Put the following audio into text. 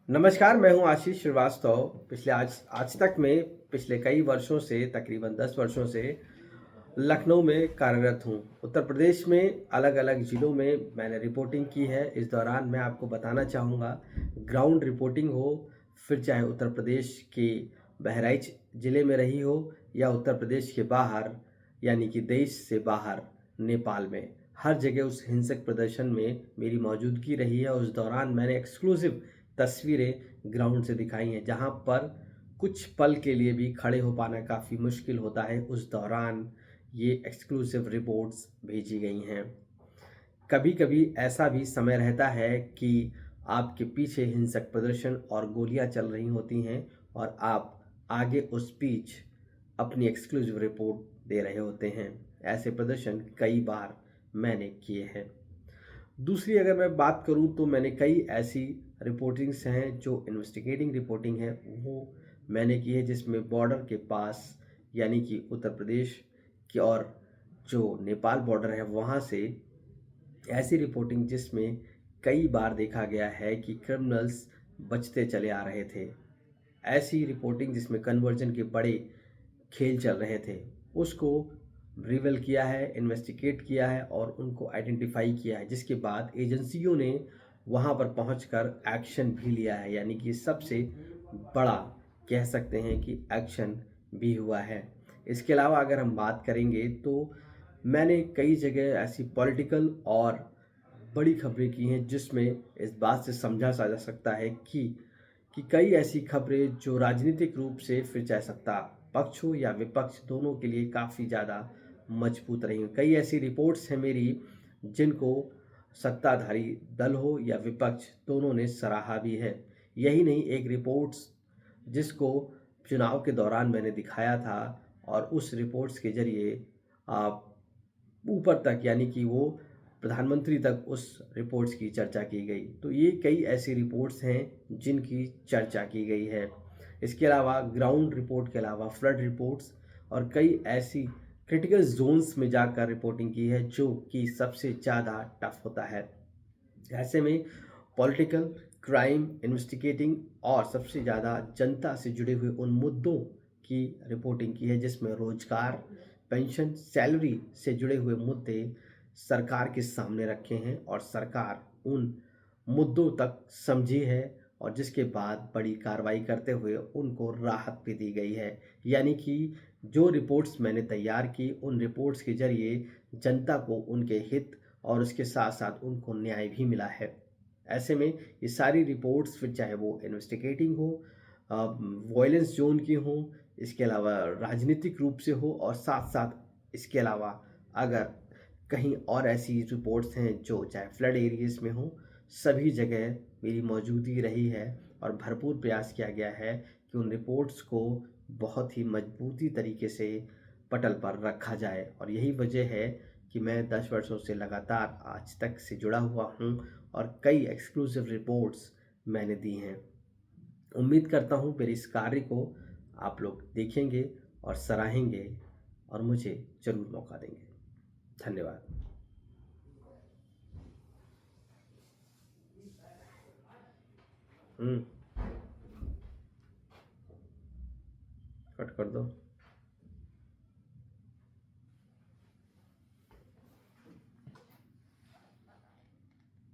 नमस्कार, मैं हूँ आशीष श्रीवास्तव। पिछले आज आज तक मैं पिछले कई वर्षों से तकरीबन 10 वर्षों से लखनऊ में कार्यरत हूँ। उत्तर प्रदेश में अलग-अलग ज़िलों में मैंने रिपोर्टिंग की है। इस दौरान मैं आपको बताना चाहूँगा, ग्राउंड रिपोर्टिंग हो, फिर चाहे उत्तर प्रदेश के बहराइच ज़िले में रही हो या उत्तर प्रदेश के बाहर यानी कि देश से बाहर नेपाल में। हर जगह उस हिंसक प्रदर्शन में मेरी मौजूदगी रही है। उस दौरान मैंने एक्सक्लूसिव तस्वीरें ग्राउंड से दिखाई हैं, जहाँ पर कुछ पल के लिए भी खड़े हो पाना काफ़ी मुश्किल होता है। उस दौरान ये एक्सक्लूसिव रिपोर्ट्स भेजी गई हैं। कभी-कभी ऐसा भी समय रहता है कि आपके पीछे हिंसक प्रदर्शन और गोलियां चल रही होती हैं और आप आगे उस बीच अपनी एक्सक्लूसिव रिपोर्ट दे रहे होते हैं। ऐसे प्रदर्शन कई बार मैंने किए हैं। दूसरी अगर मैं बात करूं तो मैंने कई ऐसी रिपोर्टिंग्स हैं जो इन्वेस्टिगेटिंग रिपोर्टिंग है, वो मैंने की है, जिसमें बॉर्डर के पास यानी कि उत्तर प्रदेश की और जो नेपाल बॉर्डर है वहाँ से ऐसी रिपोर्टिंग जिसमें कई बार देखा गया है कि क्रिमिनल्स बचते चले आ रहे थे। ऐसी रिपोर्टिंग जिसमें कन्वर्जन के बड़े खेल चल रहे थे, उसको रिवील किया है, इन्वेस्टिगेट किया है और उनको आइडेंटिफाई किया है, जिसके बाद एजेंसियों ने वहाँ पर पहुंचकर एक्शन भी लिया है। यानी कि सबसे बड़ा कह सकते हैं कि एक्शन भी हुआ है। इसके अलावा अगर हम बात करेंगे तो मैंने कई जगह ऐसी पॉलिटिकल और बड़ी खबरें की हैं जिसमें इस बात से समझा जा सकता है कि कई ऐसी खबरें जो राजनीतिक रूप से फिर चाहे सत्ता पक्ष हो या विपक्ष, दोनों के लिए काफ़ी ज़्यादा मजबूत रही। कई ऐसी रिपोर्ट्स हैं मेरी जिनको सत्ताधारी दल हो या विपक्ष, दोनों ने सराहा भी है। यही नहीं, एक रिपोर्ट्स जिसको चुनाव के दौरान मैंने दिखाया था और उस रिपोर्ट्स के ज़रिए ऊपर तक यानी कि वो प्रधानमंत्री तक उस रिपोर्ट्स की चर्चा की गई। तो ये कई ऐसी रिपोर्ट्स हैं जिनकी चर्चा की गई है। इसके अलावा ग्राउंड रिपोर्ट के अलावा फ्लड रिपोर्ट्स और कई ऐसी क्रिटिकल जोन्स में जाकर रिपोर्टिंग की है जो कि सबसे ज़्यादा टफ होता है। ऐसे में पॉलिटिकल, क्राइम, इन्वेस्टिगेटिंग और सबसे ज़्यादा जनता से जुड़े हुए उन मुद्दों की रिपोर्टिंग की है जिसमें रोजगार, पेंशन, सैलरी से जुड़े हुए मुद्दे सरकार के सामने रखे हैं और सरकार उन मुद्दों तक समझी है और जिसके बाद बड़ी कार्रवाई करते हुए उनको राहत भी दी गई है। यानी कि जो रिपोर्ट्स मैंने तैयार की, उन रिपोर्ट्स के ज़रिए जनता को उनके हित और उसके साथ-साथ उनको न्याय भी मिला है। ऐसे में ये सारी रिपोर्ट्स फिर चाहे वो इन्वेस्टिगेटिंग हो, वॉयलेंस ज़ोन की हो, इसके अलावा राजनीतिक रूप से हो और साथ-साथ इसके अलावा अगर कहीं और ऐसी रिपोर्ट्स हैं जो चाहे फ्लड एरियाज़ में हो, सभी जगह मेरी मौजूदगी रही है और भरपूर प्रयास किया गया है कि उन रिपोर्ट्स को बहुत ही मजबूती तरीके से पटल पर रखा जाए। और यही वजह है कि मैं 10 वर्षों से लगातार आज तक से जुड़ा हुआ हूँ और कई एक्सक्लूसिव रिपोर्ट्स मैंने दी हैं। उम्मीद करता हूँ मेरे इस कार्य को आप लोग देखेंगे और सराहेंगे और मुझे ज़रूर मौका देंगे। धन्यवाद। कट कर दो।